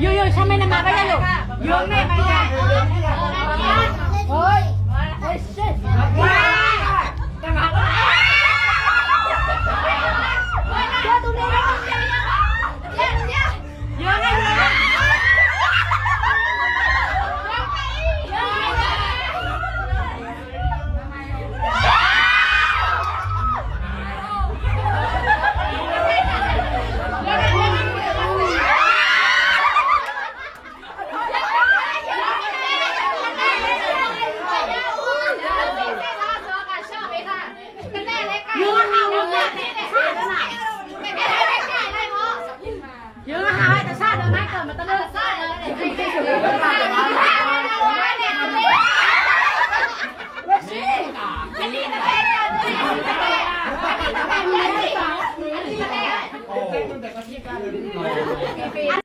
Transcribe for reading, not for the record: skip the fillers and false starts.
อยู่ๆฉันไม่นำมาก็ได้ลูกยงไม่ไปได้เฮ้ยว้าจังหวะเจ้าตัวนี้เยอะเลยเยอะหายแต่ชาติเดินไม่เกิดมาตั้งแต่ชาติเลย